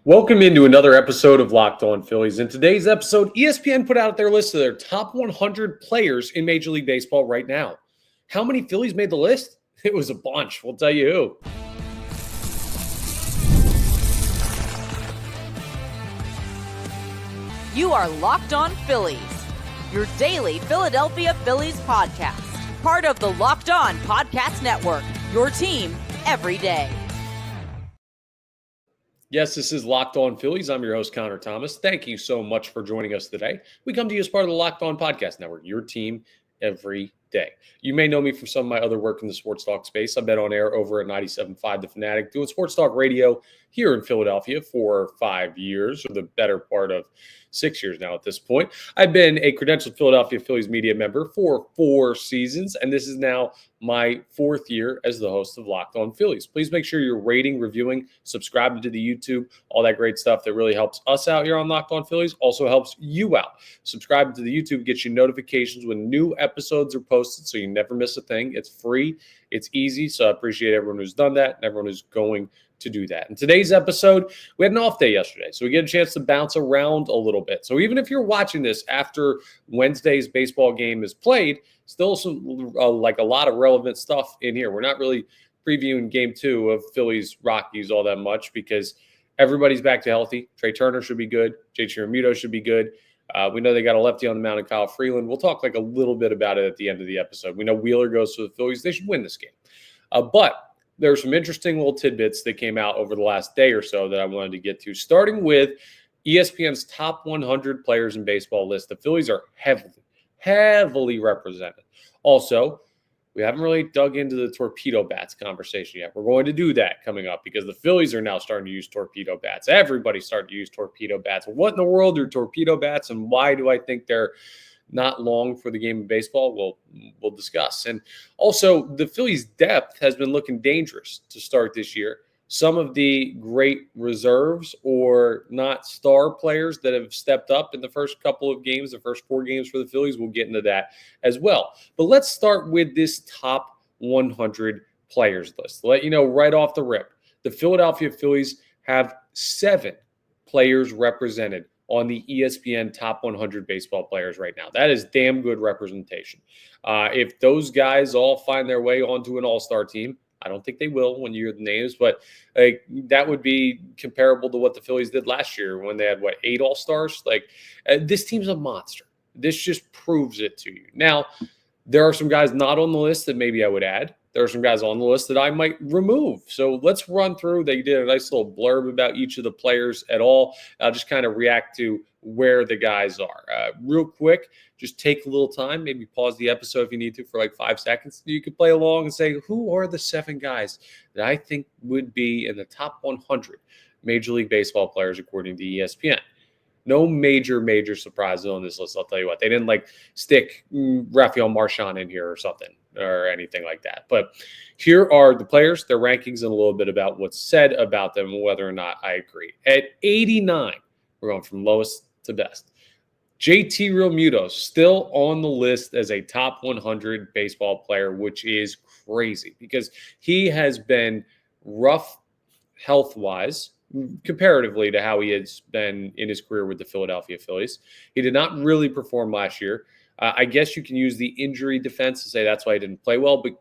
Welcome into another episode of Locked On Phillies. In today's episode, ESPN put out their list of their top 100 players in Major League Baseball right now. How many Phillies made the list? It was a bunch. We'll tell you who. You are Locked On Phillies, your daily Philadelphia Phillies podcast. Part of the Locked On Podcast Network, your team every day. Yes, this is Locked On Phillies. I'm your host, Connor Thomas. Thank you so much for joining us today. We come to you as part of the Locked On Podcast Network, your team every day. You may know me from some of my other work in the sports talk space. I've been on air over at 97.5 The Fanatic, doing sports talk radio here in Philadelphia for 5 years, or the better part of 6 years now at this point. I've been a credentialed Philadelphia Phillies media member for 4 seasons, and this is now my 4th year as the host of Locked On Phillies. Please make sure you're rating, reviewing, subscribing to the YouTube, all that great stuff that really helps us out here on Locked On Phillies, also helps you out. Subscribing to the YouTube gets you notifications when new episodes are posted, so you never miss a thing. It's free, it's easy, so I appreciate everyone who's done that and everyone who's going to do that. In today's episode, we had an off day yesterday, so we get a chance to bounce around a little bit. So even if you're watching this after Wednesday's baseball game is played, still some like a lot of relevant stuff in here. We're not really previewing game 2 of Phillies Rockies all that much because everybody's back to healthy. Trey Turner should be good. JT Realmuto should be good. We know they got a lefty on the mound in Kyle Freeland. We'll talk like a little bit about it at the end of the episode. We know Wheeler goes to the Phillies. They should win this game. But there are some interesting little tidbits that came out over the last day or so that I wanted to get to, starting with ESPN's top 100 players in baseball list. The Phillies are heavily represented. Also, we haven't really dug into the torpedo bats conversation yet. We're going to do that coming up because the Phillies are now starting to use torpedo bats. Everybody's starting to use torpedo bats. What in the world are torpedo bats, and why do I think they're not long for the game of baseball? We'll discuss. And also, the Phillies' depth has been looking dangerous to start this year. Some of the great reserves or not star players that have stepped up in the first couple of games, the first 4 games for the Phillies, we'll get into that as well. But let's start with this top 100 players list. To let you know right off the rip, the Philadelphia Phillies have 7 players represented on the ESPN top 100 baseball players right now. That is damn good representation. If those guys all find their way onto an all-star team, I don't think they will when you hear the names, but that would be comparable to what the Phillies did last year when they had, 8 all-stars? This team's a monster. This just proves it to you. Now, there are some guys not on the list that maybe I would add. There are some guys on the list that I might remove. So let's run through. They did a nice little blurb about each of the players at all. I'll just kind of react to where the guys are. Real quick, just take a little time. Maybe pause the episode if you need to for 5 seconds. You could play along and say, who are the 7 guys that I think would be in the top 100 Major League Baseball players according to ESPN? No major surprises on this list. I'll tell you what. They didn't stick Rafael Marchand in here or something or anything like that. But here are the players, their rankings, and a little bit about what's said about them and whether or not I agree. At 89, we're going from lowest to best. JT Realmuto still on the list as a top 100 baseball player, which is crazy because he has been rough health-wise comparatively to how he has been in his career with the Philadelphia Phillies. He did not really perform last year. I guess you can use the injury defense to say that's why he didn't play well, but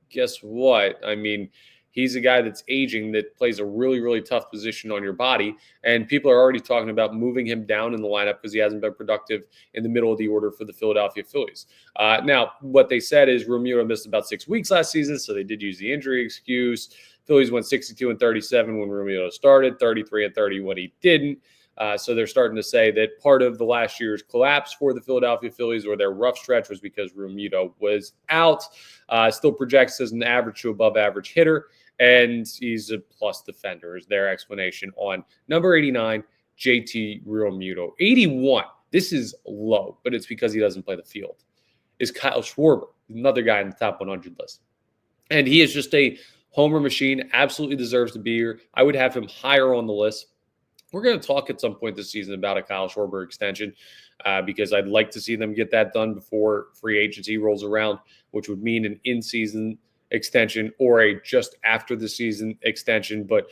guess what? I mean, he's a guy that's aging that plays a really tough position on your body, and people are already talking about moving him down in the lineup because he hasn't been productive in the middle of the order for the Philadelphia Phillies. Now, what they said is Realmuto missed about 6 weeks last season, so they did use the injury excuse. Phillies went 62-37 when Realmuto started, 33-30 when he didn't. So they're starting to say that part of the last year's collapse for the Philadelphia Phillies or their rough stretch was because Realmuto was out. Still projects as an average to above average hitter, and he's a plus defender is their explanation on number 89, JT Realmuto. 81, this is low, but it's because he doesn't play the field, is Kyle Schwarber, another guy in the top 100 list. And he is just a homer machine, absolutely deserves to be here. I would have him higher on the list. We're going to talk at some point this season about a Kyle Schwarber extension because I'd like to see them get that done before free agency rolls around, which would mean an in-season extension or a just after the season extension. But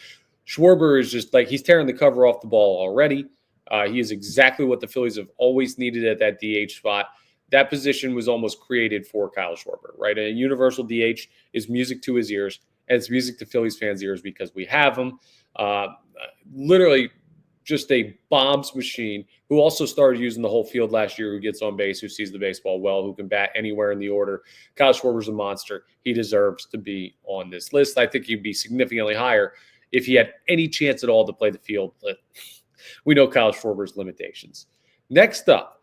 Schwarber is just like, he's tearing the cover off the ball already. He is exactly what the Phillies have always needed at that DH spot. That position was almost created for Kyle Schwarber, right? A universal DH is music to his ears, and it's music to Phillies fans' ears because we have him. Literally just a bombs machine who also started using the whole field last year, who gets on base, who sees the baseball well, who can bat anywhere in the order. Kyle Schwarber's a monster. He deserves to be on this list. I think he'd be significantly higher if he had any chance at all to play the field. But we know Kyle Schwarber's limitations. Next up,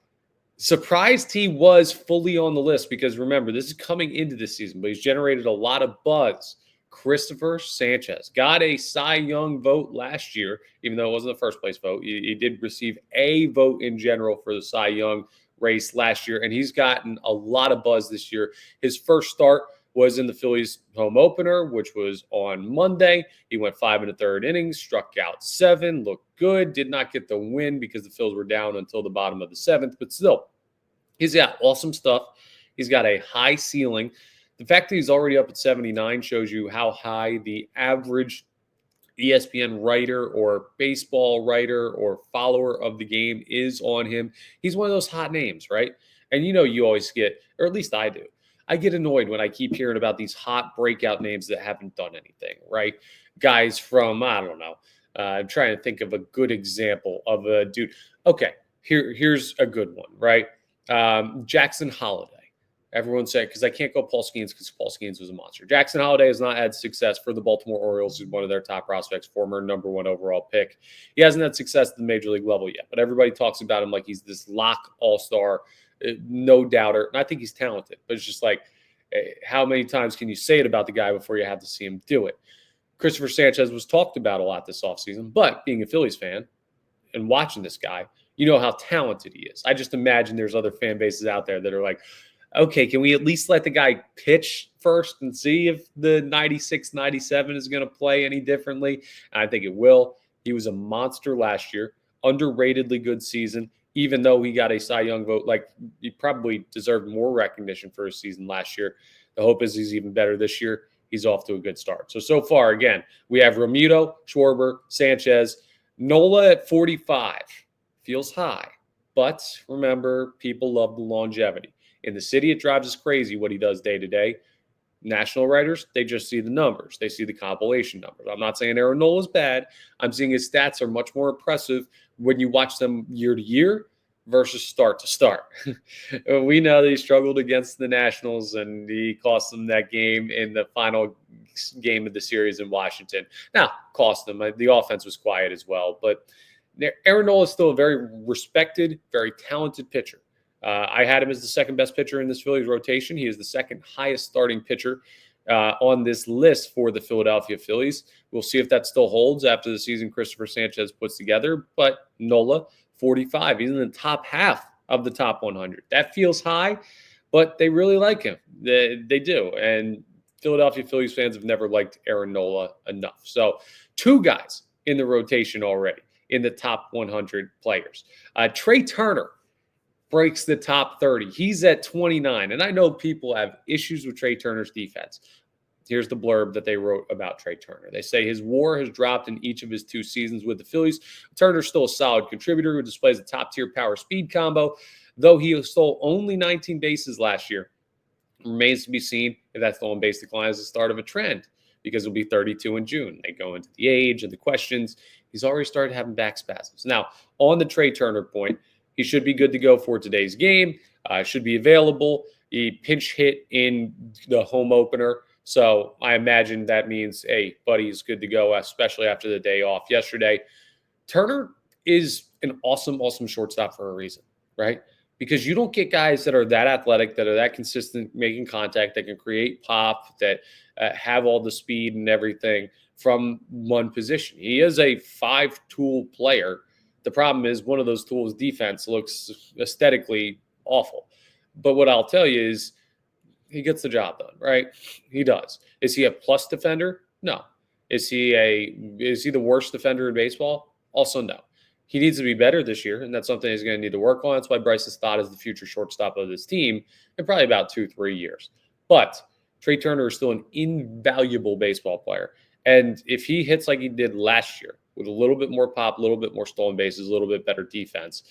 surprised he was fully on the list because remember, this is coming into this season, but he's generated a lot of buzz. Cristopher Sanchez got a Cy Young vote last year, even though it wasn't the first place vote. He did receive a vote in general for the Cy Young race last year, and he's gotten a lot of buzz this year. His first start was in the Phillies home opener, which was on Monday. He went 5 1/3 innings, struck out 7, looked good, did not get the win because the Phillies were down until the bottom of the 7th, but still, he's got awesome stuff. He's got a high ceiling. The fact that he's already up at 79 shows you how high the average ESPN writer or baseball writer or follower of the game is on him. He's one of those hot names, right? And you always get, or at least I do, I get annoyed when I keep hearing about these hot breakout names that haven't done anything, right? Guys from, I don't know, I'm trying to think of a good example of a dude. Okay, here's a good one, right? Jackson Holiday. Everyone said, because I can't go Paul Skeens because Paul Skeens was a monster. Jackson Holiday has not had success for the Baltimore Orioles, who's one of their top prospects, former #1 overall pick. He hasn't had success at the major league level yet, but everybody talks about him like he's this lock all-star, no doubter. And I think he's talented, but it's just like, how many times can you say it about the guy before you have to see him do it? Cristopher Sanchez was talked about a lot this offseason, but being a Phillies fan and watching this guy, you know how talented he is. I just imagine there's other fan bases out there that are like, okay, can we at least let the guy pitch first and see if the 96, 97 is going to play any differently? And I think it will. He was a monster last year, underratedly good season, even though he got a Cy Young vote. Like, he probably deserved more recognition for his season last year. The hope is he's even better this year. He's off to a good start. So far, again, we have Romuto, Schwarber, Sanchez, Nola at 45. Feels high. But remember, people love the longevity. In the city, it drives us crazy what he does day to day. National writers, they just see the numbers. They see the compilation numbers. I'm not saying Aaron Nola is bad. I'm saying his stats are much more impressive when you watch them year to year versus start to start. We know that he struggled against the Nationals, and he cost them that game in the final game of the series in Washington. Now, cost them. The offense was quiet as well. But Aaron Nola is still a very respected, very talented pitcher. I had him as the second best pitcher in this Phillies rotation. He is the second highest starting pitcher on this list for the Philadelphia Phillies. We'll see if that still holds after the season Cristopher Sanchez puts together. But Nola, 45. He's in the top half of the top 100. That feels high, but they really like him. They do. And Philadelphia Phillies fans have never liked Aaron Nola enough. So 2 guys in the rotation already in the top 100 players. Trey Turner breaks the top 30. He's at 29. And I know people have issues with Trey Turner's defense. Here's the blurb that they wrote about Trey Turner. They say his WAR has dropped in each of his 2 seasons with the Phillies. Turner's still a solid contributor who displays a top-tier power-speed combo, though he stole only 19 bases last year. Remains to be seen if that stolen base decline is the start of a trend, because it'll be 32 in June. They go into the age and the questions. He's already started having back spasms. Now, on the Trey Turner point, he should be good to go for today's game. Should be available. He pinch hit in the home opener. So I imagine that means, hey, buddy is good to go, especially after the day off yesterday. Turner is an awesome, awesome shortstop for a reason, right? Because you don't get guys that are that athletic, that are that consistent, making contact, that can create pop, that have all the speed and everything from one position. He is a 5-tool player. The problem is one of those tools, defense, looks aesthetically awful. But what I'll tell you is he gets the job done, right? He does. Is he a plus defender? No. Is he the worst defender in baseball? Also no. He needs to be better this year, and that's something he's going to need to work on. That's why Bryce is thought as the future shortstop of this team in probably about 2-3 years. But Trey Turner is still an invaluable baseball player. And if he hits like he did last year with a little bit more pop, a little bit more stolen bases, a little bit better defense,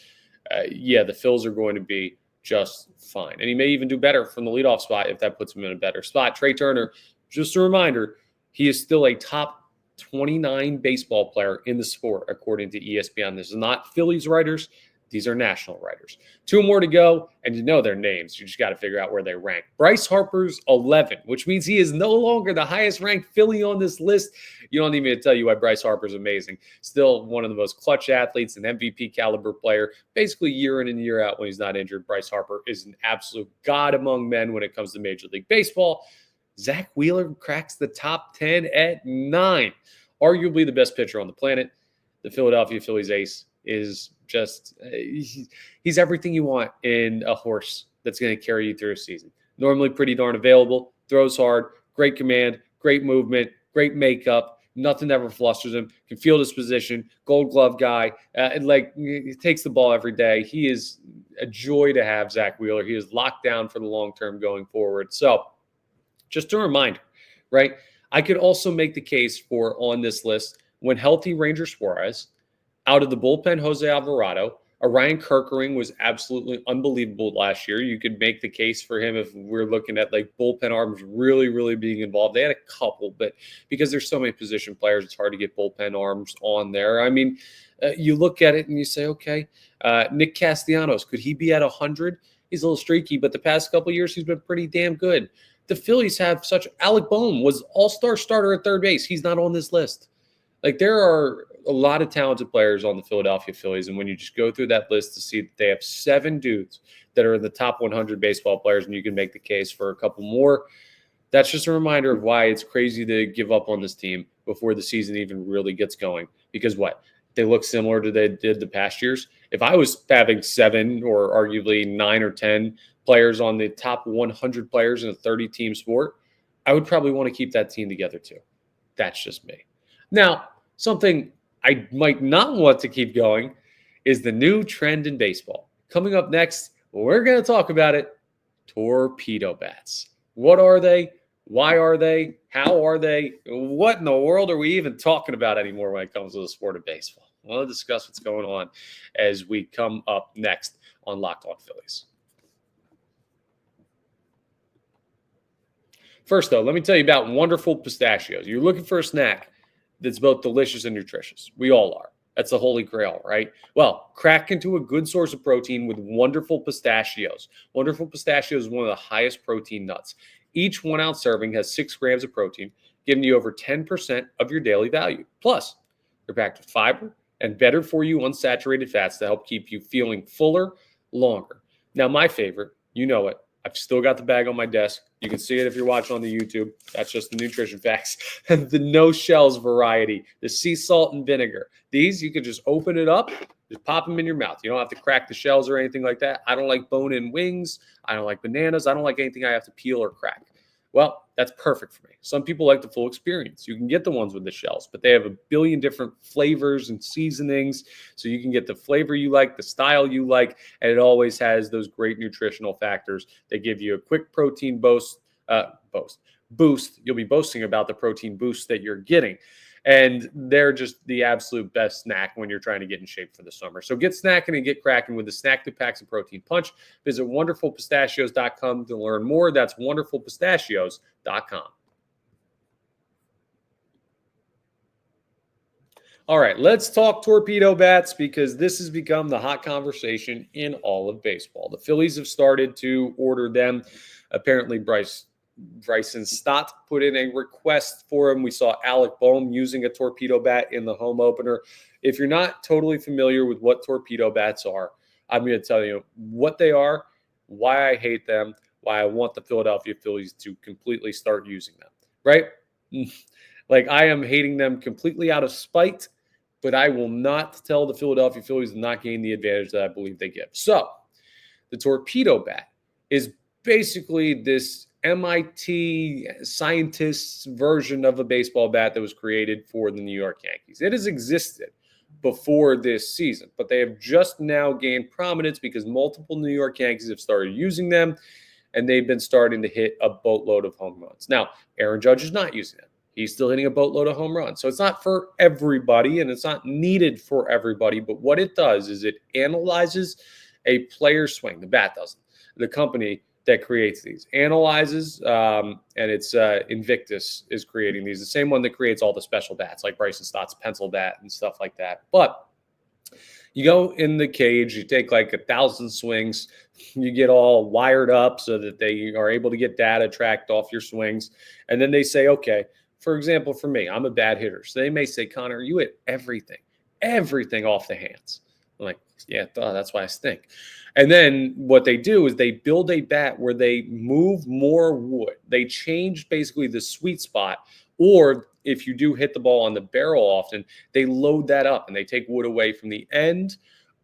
yeah, the Phils are going to be just fine. And he may even do better from the leadoff spot if that puts him in a better spot. Trey Turner, just a reminder, he is still a top 29 baseball player in the sport, according to ESPN. This is not Phillies writers. These are national writers. 2 more to go, and you know their names. You just got to figure out where they rank. Bryce Harper's 11, which means he is no longer the highest-ranked Philly on this list. You don't need me to tell you why Bryce Harper's amazing. Still one of the most clutch athletes, an MVP caliber player, basically year in and year out when he's not injured. Bryce Harper is an absolute god among men when it comes to Major League Baseball. Zach Wheeler cracks the top 10 at 9. Arguably the best pitcher on the planet. The Philadelphia Phillies ace is just, he's everything you want in a horse that's going to carry you through a season. Normally pretty darn available, throws hard, great command, great movement, great makeup. Nothing ever flusters him. Can field his position. Gold glove guy. He takes the ball every day. He is a joy to have, Zach Wheeler. He is locked down for the long term going forward. So just a reminder, right? I could also make the case for on this list when healthy Ranger Suarez, out of the bullpen, Jose Alvarado. Ryan Kerkering was absolutely unbelievable last year. You could make the case for him if we're looking at like bullpen arms really, really being involved. They had a couple, but because there's so many position players, it's hard to get bullpen arms on there. I mean, you look at it and you say, okay, Nick Castellanos, could he be at 100? He's a little streaky, but the past couple of years, he's been pretty damn good. The Phillies have such – Alec Bohm was all-star starter at third base. He's not on this list. Like, there are a lot of talented players on the Philadelphia Phillies, and when you just go through that list to see that they have 7 dudes that are in the top 100 baseball players, and you can make the case for a couple more, that's just a reminder of why it's crazy to give up on this team before the season even really gets going. Because what? They look similar to they did the past years. If I was having 7 or arguably 9 or 10 players on the top 100 players in a 30-team sport, I would probably want to keep that team together too. That's just me. Now, something I might not want to keep going is the new trend in baseball. Coming up next, we're going to talk about it. Torpedo bats. What are they? Why are they? How are they? What in the world are we even talking about anymore when it comes to the sport of baseball? We'll discuss what's going on as we come up next on Locked On Phillies. First, though, let me tell you about wonderful pistachios. You're looking for a snack that's both delicious and nutritious. We all are. That's the holy grail, right? Well, crack into a good source of protein with wonderful pistachios. Wonderful pistachios is one of the highest protein nuts. Each 1 ounce serving has 6 grams of protein, giving you over 10% of your daily value. Plus, they're packed with fiber and better for you unsaturated fats to help keep you feeling fuller longer. Now, my favorite, you know it. I've still got the bag on my desk. You can see it if you're watching on the YouTube. That's just the nutrition facts. And the no shells variety, the sea salt and vinegar. These, you can just open it up, just pop them in your mouth. You don't have to crack the shells or anything like that. I don't like bone-in wings. I don't like bananas. I don't like anything I have to peel or crack. Well, that's perfect for me. Some people like the full experience. You can get the ones with the shells, but they have a billion different flavors and seasonings. So you can get the flavor you like, the style you like, and it always has those great nutritional factors that give you a quick protein boost. You'll be boasting about the protein boost that you're getting. And they're just the absolute best snack when you're trying to get in shape for the summer. So get snacking and get cracking with the snack that packs a protein punch. Visit wonderfulpistachios.com to learn more. That's wonderfulpistachios.com. All right, let's talk torpedo bats because this has become the hot conversation in all of baseball. The Phillies have started to order them. Apparently, Bryson Stott put in a request for him. We saw Alec Bohm using a torpedo bat in the home opener. If you're not totally familiar with what torpedo bats are, I'm going to tell you what they are, why I hate them, why I want the Philadelphia Phillies to completely start using them, right? Like, I am hating them completely out of spite, but I will not tell the Philadelphia Phillies to not gain the advantage that I believe they give. So the torpedo bat is basically this MIT scientists version of a baseball bat that was created for the New York Yankees. It has existed before this season, but they have just now gained prominence because multiple New York Yankees have started using them, and they've been starting to hit a boatload of home runs. Now, Aaron Judge is not using them. He's still hitting a boatload of home runs. So it's not for everybody and it's not needed for everybody. But what it does is it analyzes a player's swing. The bat doesn't. The company that creates these analyzes, and it's Invictus is creating these. The same one that creates all the special bats like Bryson Stott's pencil bat and stuff like that. But you go in the cage, you take like 1,000 swings, you get all wired up so that they are able to get data tracked off your swings. And then they say, okay, for example, for me, I'm a bad hitter. So they may say, Connor, you hit everything off the hands. I'm like, yeah, that's why I stink. And then what they do is they build a bat where they move more wood. They change basically the sweet spot. Or if you do hit the ball on the barrel often, they load that up and they take wood away from the end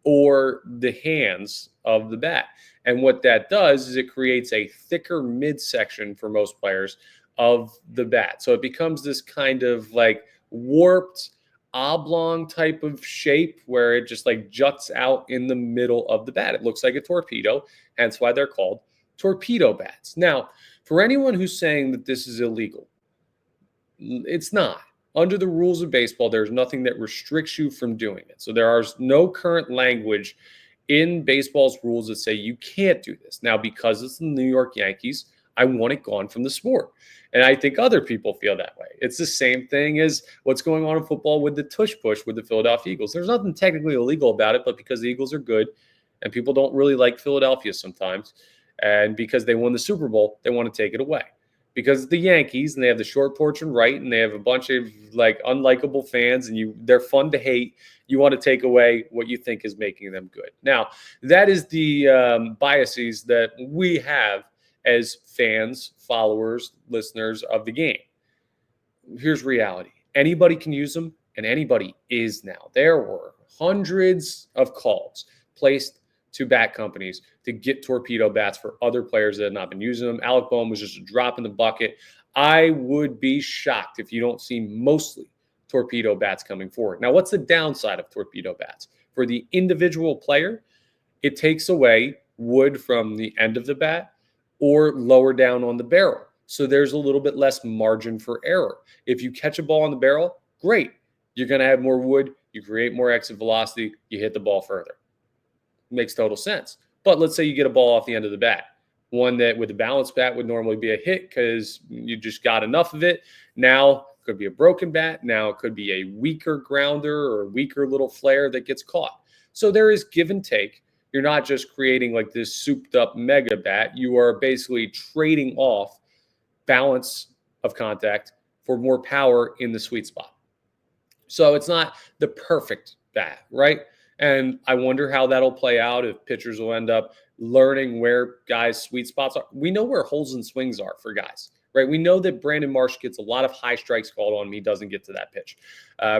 or the hands of the bat. And what that does is it creates a thicker midsection for most players of the bat. So it becomes this kind of like warped oblong type of shape where it just like juts out in the middle of the bat. It looks like a torpedo, hence why they're called torpedo bats. Now, for anyone who's saying that this is illegal, it's not. Under the rules of baseball, there's nothing that restricts you from doing it. So there is no current language in baseball's rules that say you can't do this. Now, because it's the New York Yankees, I want it gone from the sport. And I think other people feel that way. It's the same thing as what's going on in football with the tush push with the Philadelphia Eagles. There's nothing technically illegal about it, but because the Eagles are good and people don't really like Philadelphia sometimes, and because they won the Super Bowl, they want to take it away. Because it's the Yankees and they have the short porch and right and they have a bunch of like unlikable fans and they're fun to hate. You want to take away what you think is making them good. Now, that is the biases that we have as fans, followers, listeners of the game. Here's reality. Anybody can use them, and anybody is now. There were hundreds of calls placed to bat companies to get torpedo bats for other players that have not been using them. Alec Boehm was just a drop in the bucket. I would be shocked if you don't see mostly torpedo bats coming forward. Now, what's the downside of torpedo bats? For the individual player, it takes away wood from the end of the bat or lower down on the barrel. So there's a little bit less margin for error. If you catch a ball on the barrel, great. You're going to have more wood. You create more exit velocity. You hit the ball further. Makes total sense. But let's say you get a ball off the end of the bat. One that with a balanced bat would normally be a hit because you just got enough of it. Now it could be a broken bat. Now it could be a weaker grounder or a weaker little flare that gets caught. So there is give and take. You're not just creating like this souped up mega bat. You are basically trading off balance of contact for more power in the sweet spot. So it's not the perfect bat, right? And I wonder how that'll play out if pitchers will end up learning where guys' sweet spots are. We know where holes and swings are for guys, right? We know that Brandon Marsh gets a lot of high strikes called on him. He doesn't get to that pitch.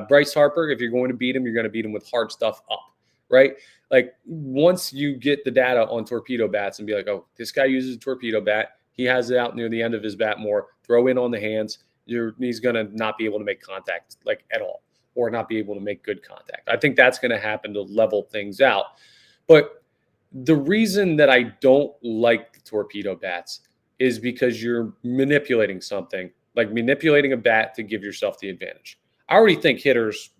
Bryce Harper, if you're going to beat him, you're going to beat him with hard stuff up, right? Like once you get the data on torpedo bats and be like, oh, this guy uses a torpedo bat. He has it out near the end of his bat more. Throw in on the hands. He's going to not be able to make contact like at all or not be able to make good contact. I think that's going to happen to level things out. But the reason that I don't like the torpedo bats is because you're manipulating something, like manipulating a bat to give yourself the advantage. I already think hitters,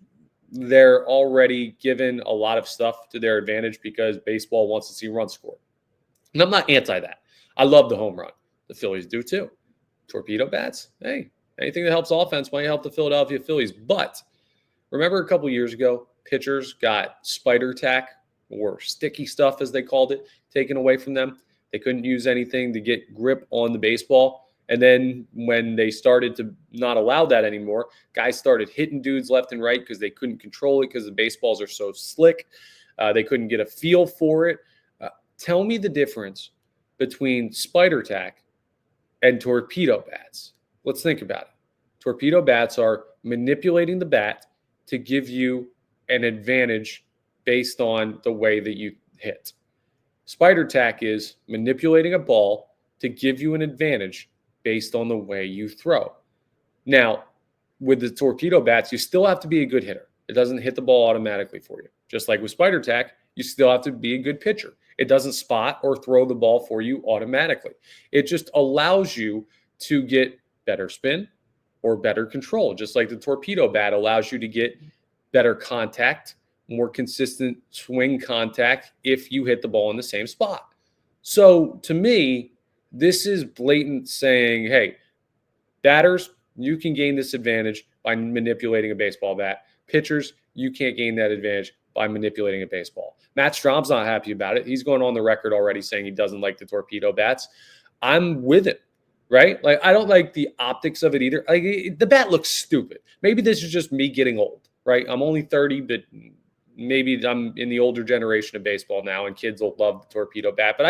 they're already given a lot of stuff to their advantage because baseball wants to see runs scored. And I'm not anti that. I love the home run. The Phillies do too. Torpedo bats, hey, anything that helps offense might help the Philadelphia Phillies. But remember a couple years ago, pitchers got spider tack or sticky stuff, as they called it, taken away from them. They couldn't use anything to get grip on the baseball. And then when they started to not allow that anymore, guys started hitting dudes left and right because they couldn't control it because the baseballs are so slick. They couldn't get a feel for it. Tell me the difference between spider tack and torpedo bats. Let's think about it. Torpedo bats are manipulating the bat to give you an advantage based on the way that you hit. Spider tack is manipulating a ball to give you an advantage based on the way you throw. Now, with the torpedo bats, you still have to be a good hitter. It doesn't hit the ball automatically for you. Just like with spider tack, you still have to be a good pitcher. It doesn't spot or throw the ball for you automatically. It just allows you to get better spin, or better control, just like the torpedo bat allows you to get better contact, more consistent swing contact if you hit the ball in the same spot. So to me, this is blatant saying, hey, batters, you can gain this advantage by manipulating a baseball bat. Pitchers, you can't gain that advantage by manipulating a baseball. Matt Strom's not happy about it. He's going on the record already saying he doesn't like the torpedo bats. I'm with him, right? Like, I don't like the optics of it either. Like, the bat looks stupid. Maybe this is just me getting old, right? I'm only 30, but maybe I'm in the older generation of baseball now, and kids will love the torpedo bat. But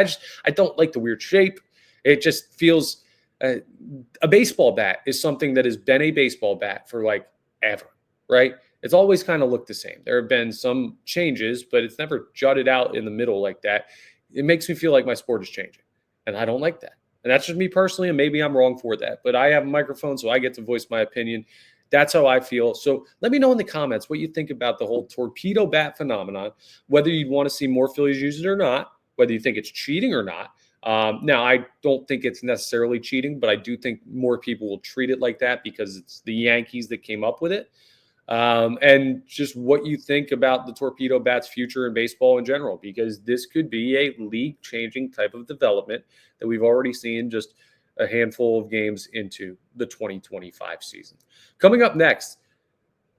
I don't like the weird shape. It just feels a baseball bat is something that has been a baseball bat for like ever, right? It's always kind of looked the same. There have been some changes, but it's never jutted out in the middle like that. It makes me feel like my sport is changing, and I don't like that. And that's just me personally, and maybe I'm wrong for that. But I have a microphone, so I get to voice my opinion. That's how I feel. So let me know in the comments what you think about the whole torpedo bat phenomenon, whether you'd want to see more Phillies use it or not, whether you think it's cheating or not. Now, I don't think it's necessarily cheating, but I do think more people will treat it like that because it's the Yankees that came up with it. And just what you think about the torpedo bat's future in baseball in general, because this could be a league-changing type of development that we've already seen just a handful of games into the 2025 season. Coming up next,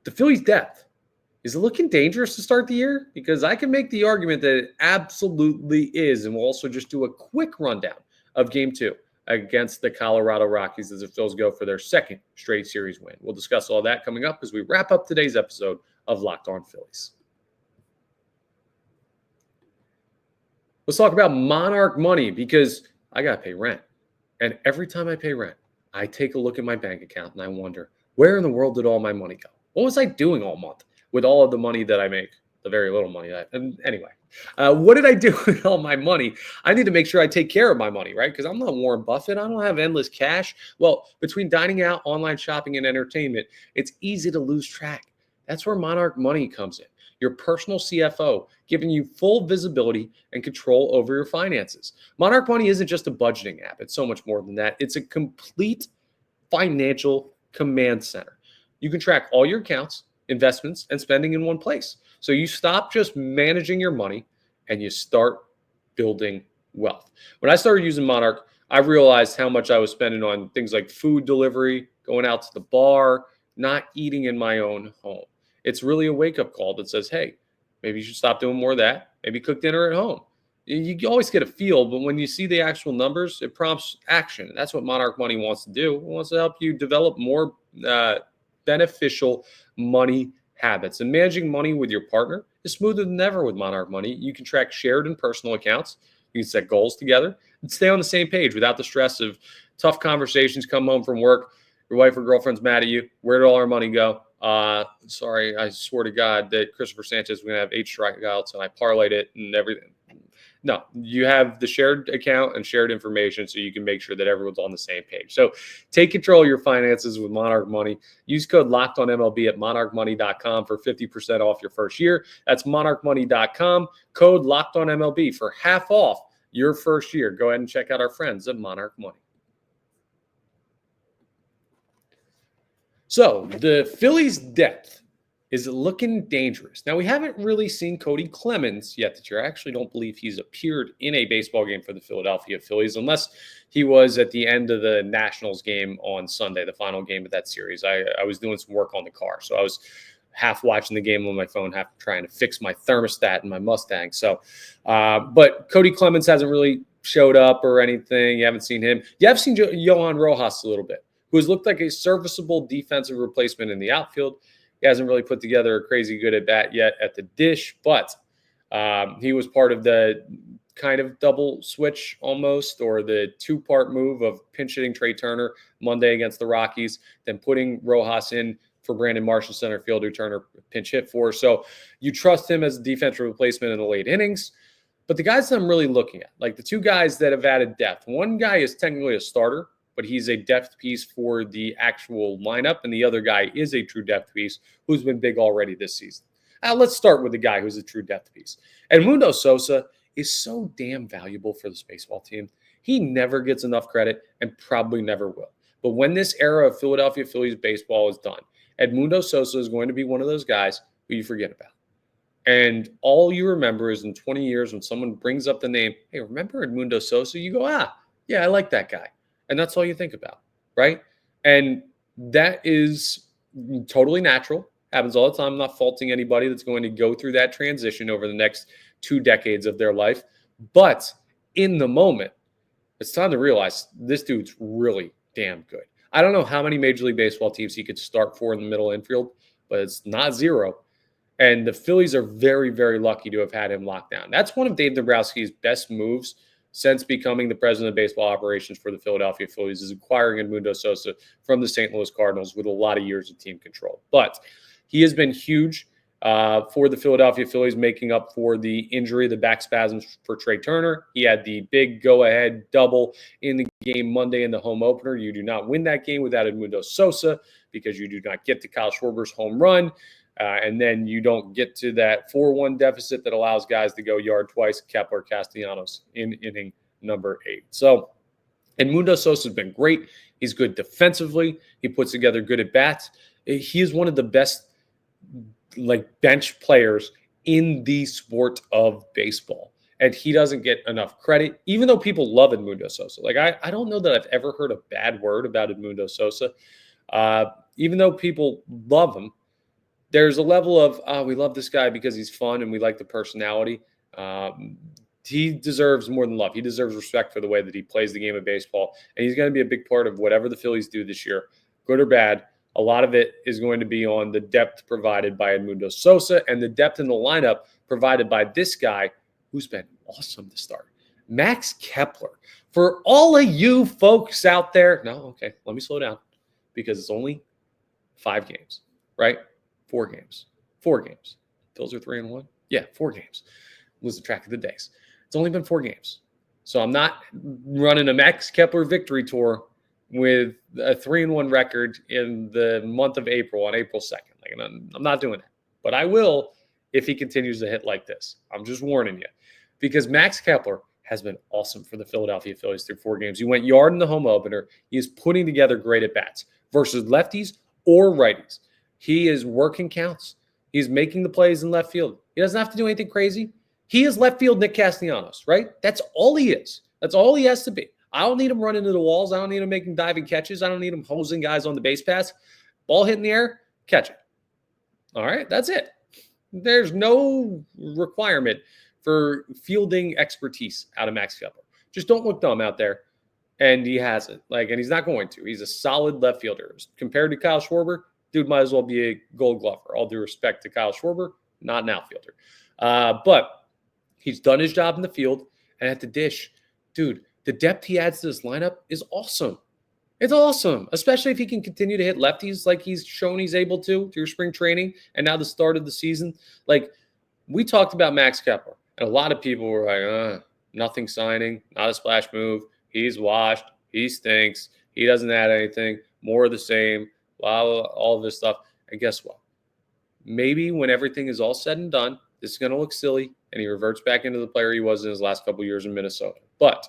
the Phillies' depth. Is it looking dangerous to start the year? Because I can make the argument that it absolutely is. And we'll also just do a quick rundown of Game 2 against the Colorado Rockies as the Phils go for their second straight series win. We'll discuss all that coming up as we wrap up today's episode of Locked On Phillies. Let's talk about Monarch Money, because I got to pay rent. And every time I pay rent, I take a look at my bank account and I wonder, where in the world did all my money go? What was I doing all month with all of the money that I make? The very little money. What did I do with all my money? I need to make sure I take care of my money, right? Because I'm not Warren Buffett. I don't have endless cash. Well, between dining out, online shopping, and entertainment, it's easy to lose track. That's where Monarch Money comes in. Your personal CFO, giving you full visibility and control over your finances. Monarch Money isn't just a budgeting app. It's so much more than that. It's a complete financial command center. You can track all your accounts, investments, and spending in one place. So you stop just managing your money and you start building wealth. When I started using Monarch, I realized how much I was spending on things like food delivery, going out to the bar, not eating in my own home. It's really a wake-up call that says, hey, maybe you should stop doing more of that. Maybe cook dinner at home. You always get a feel, but when you see the actual numbers, it prompts action. That's what Monarch Money wants to do. It wants to help you develop more beneficial money habits. And managing money with your partner is smoother than ever with Monarch Money. You can track shared and personal accounts. You can set goals together and stay on the same page without the stress of tough conversations. Come home from work, your wife or girlfriend's mad at you. Where did all our money go? Sorry, I swear to God that Christopher Sanchez was going to have 8 strikeouts and I parlayed it and everything. No, you have the shared account and shared information so you can make sure that everyone's on the same page. So take control of your finances with Monarch Money. Use code LOCKEDONMLB at monarchmoney.com for 50% off your first year. That's monarchmoney.com, code LOCKEDONMLB for half off your first year. Go ahead and check out our friends at Monarch Money. So the Phillies' depth is looking dangerous. Now, we haven't really seen Cody Clemens yet this year. I actually don't believe he's appeared in a baseball game for the Philadelphia Phillies, unless he was at the end of the Nationals game on Sunday, the final game of that series. I was doing some work on the car, so I was half watching the game on my phone, half trying to fix my thermostat in my Mustang. So, but Cody Clemens hasn't really showed up or anything. You haven't seen him. You have seen Johan Rojas a little bit, who has looked like a serviceable defensive replacement in the outfield. He hasn't really put together a crazy good at bat yet at the dish, but he was part of the kind of double switch almost, or the 2-part move of pinch hitting Trey Turner Monday against the Rockies, then putting Rojas in for Brandon Marshall center field, who Turner pinch hit for. So you trust him as a defensive replacement in the late innings. But the guys that I'm really looking at, like the 2 guys that have added depth, one guy is technically a starter, but he's a depth piece for the actual lineup, and the other guy is a true depth piece who's been big already this season. Let's start with the guy who's a true depth piece. Edmundo Sosa is so damn valuable for this baseball team. He never gets enough credit and probably never will. But when this era of Philadelphia Phillies baseball is done, Edmundo Sosa is going to be one of those guys who you forget about. And all you remember is in 20 years when someone brings up the name, hey, remember Edmundo Sosa? You go, yeah, I like that guy. And that's all you think about, right? And that is totally natural. Happens all the time. I'm not faulting anybody that's going to go through that transition over the next 2 decades of their life. But in the moment, it's time to realize this dude's really damn good. I don't know how many Major League Baseball teams he could start for in the middle infield, but it's not zero. And the Phillies are very, very lucky to have had him locked down. That's one of Dave Dombrowski's best moves since becoming the president of baseball operations for the Philadelphia Phillies, is acquiring Edmundo Sosa from the St. Louis Cardinals with a lot of years of team control. But he has been huge for the Philadelphia Phillies, making up for the injury, the back spasms for Trey Turner. He had the big go-ahead double in the game Monday in the home opener. You do not win that game without Edmundo Sosa because you do not get to Kyle Schwarber's home run. And then you don't get to that 4-1 deficit that allows guys to go yard twice, Kepler, Castellanos in inning number 8. So Edmundo Sosa has been great. He's good defensively. He puts together good at-bats. He is one of the best bench players in the sport of baseball. And he doesn't get enough credit, even though people love Edmundo Sosa. I don't know that I've ever heard a bad word about Edmundo Sosa. Even though people love him, there's a level of, we love this guy because he's fun and we like the personality. He deserves more than love. He deserves respect for the way that he plays the game of baseball. And he's going to be a big part of whatever the Phillies do this year, good or bad. A lot of it is going to be on the depth provided by Edmundo Sosa and the depth in the lineup provided by this guy who's been awesome to start, Max Kepler. For all of you folks out there, let me slow down because it's only 5 games, right? 4 games. Phils are 3-1. Yeah, 4 games. Lose the track of the days. It's only been 4 games. So I'm not running a Max Kepler victory tour with a 3-1 record in the month of April on April 2nd. I'm not doing that. But I will if he continues to hit like this. I'm just warning you. Because Max Kepler has been awesome for the Philadelphia Phillies through 4 games. He went yard in the home opener. He is putting together great at-bats versus lefties or righties. He is working counts. He's making the plays in left field. He doesn't have to do anything crazy. He is left field Nick Castellanos, right? That's all he is. That's all he has to be. I don't need him running into the walls. I don't need him making diving catches. I don't need him hosing guys on the base pass. Ball hit in the air, catch it. All right, that's it. There's no requirement for fielding expertise out of Max Kepler. Just don't look dumb out there. And he has it. And he's not going to. He's a solid left fielder. Compared to Kyle Schwarber, dude might as well be a Gold Glover. All due respect to Kyle Schwarber, not an outfielder. But he's done his job in the field and at the dish. Dude, the depth he adds to this lineup is awesome. It's awesome, especially if he can continue to hit lefties like he's shown he's able to through spring training and now the start of the season. We talked about Max Kepler, and a lot of people were like, nothing signing, not a splash move. He's washed. He stinks. He doesn't add anything. More of the same. All of this stuff. And guess what? Maybe when everything is all said and done, this is going to look silly, and he reverts back into the player he was in his last couple years in Minnesota. But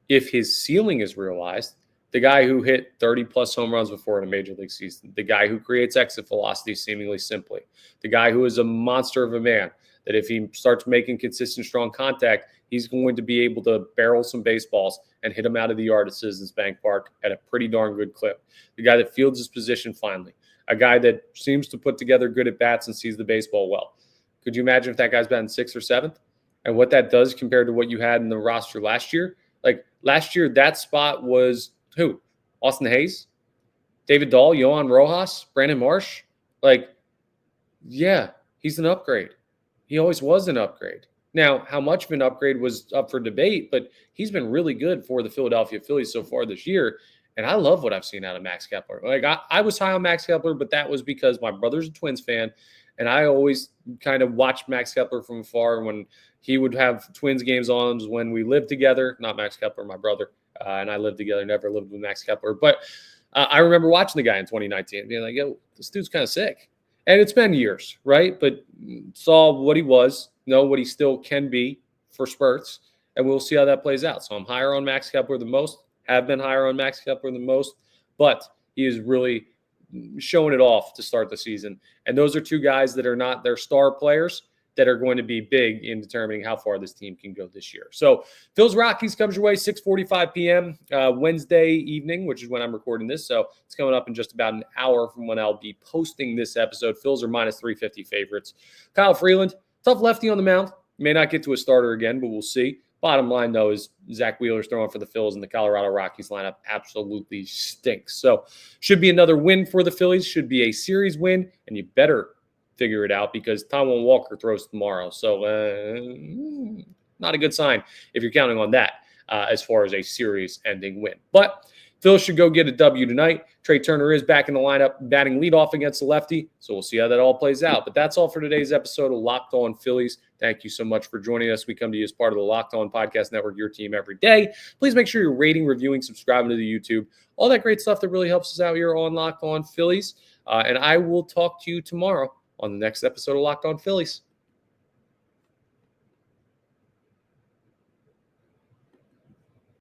if his ceiling is realized, the guy who hit 30-plus home runs before in a major league season, the guy who creates exit velocity seemingly simply, the guy who is a monster of a man, that if he starts making consistent, strong contact, he's going to be able to barrel some baseballs and hit them out of the yard at Citizens Bank Park at a pretty darn good clip. The guy that fields his position finally. A guy that seems to put together good at-bats and sees the baseball well. Could you imagine if that guy's batting 6th or 7th? And what that does compared to what you had in the roster last year? Last year, that spot was who? Austin Hayes? David Dahl? Yohan Rojas? Brandon Marsh? Yeah, he's an upgrade. He always was an upgrade. Now, how much of an upgrade was up for debate, but he's been really good for the Philadelphia Phillies so far this year. And I love what I've seen out of Max Kepler. I was high on Max Kepler, but that was because my brother's a Twins fan. And I always kind of watched Max Kepler from afar when he would have Twins games on when we lived together. Not Max Kepler, my brother. And I lived together, never lived with Max Kepler. But I remember watching the guy in 2019 and being like, yo, this dude's kind of sick. And it's been years, right? But saw what he was, know what he still can be for spurts, and we'll see how that plays out. So I'm higher on Max Kepler than most, have been higher on Max Kepler than most, but he is really showing it off to start the season. And those are two guys that are not their star players that are going to be big in determining how far this team can go this year. So Phil's Rockies comes your way 6:45 p.m. Wednesday evening, which is when I'm recording this. So it's coming up in just about an hour from when I'll be posting this episode. Phil's are minus 350 favorites. Kyle Freeland, tough lefty on the mound. May not get to a starter again, but we'll see. Bottom line, though, is Zach Wheeler's throwing for the Phils, and the Colorado Rockies lineup absolutely stinks. So should be another win for the Phillies. Should be a series win, and you better figure it out because Taijuan Walker throws tomorrow. So not a good sign if you're counting on that as far as a series-ending win. But Phil should go get a W tonight. Trey Turner is back in the lineup, batting leadoff against the lefty. So we'll see how that all plays out. But that's all for today's episode of Locked On Phillies. Thank you so much for joining us. We come to you as part of the Locked On Podcast Network, your team every day. Please make sure you're rating, reviewing, subscribing to the YouTube. All that great stuff that really helps us out here on Locked On Phillies. And I will talk to you tomorrow on the next episode of Locked On Phillies.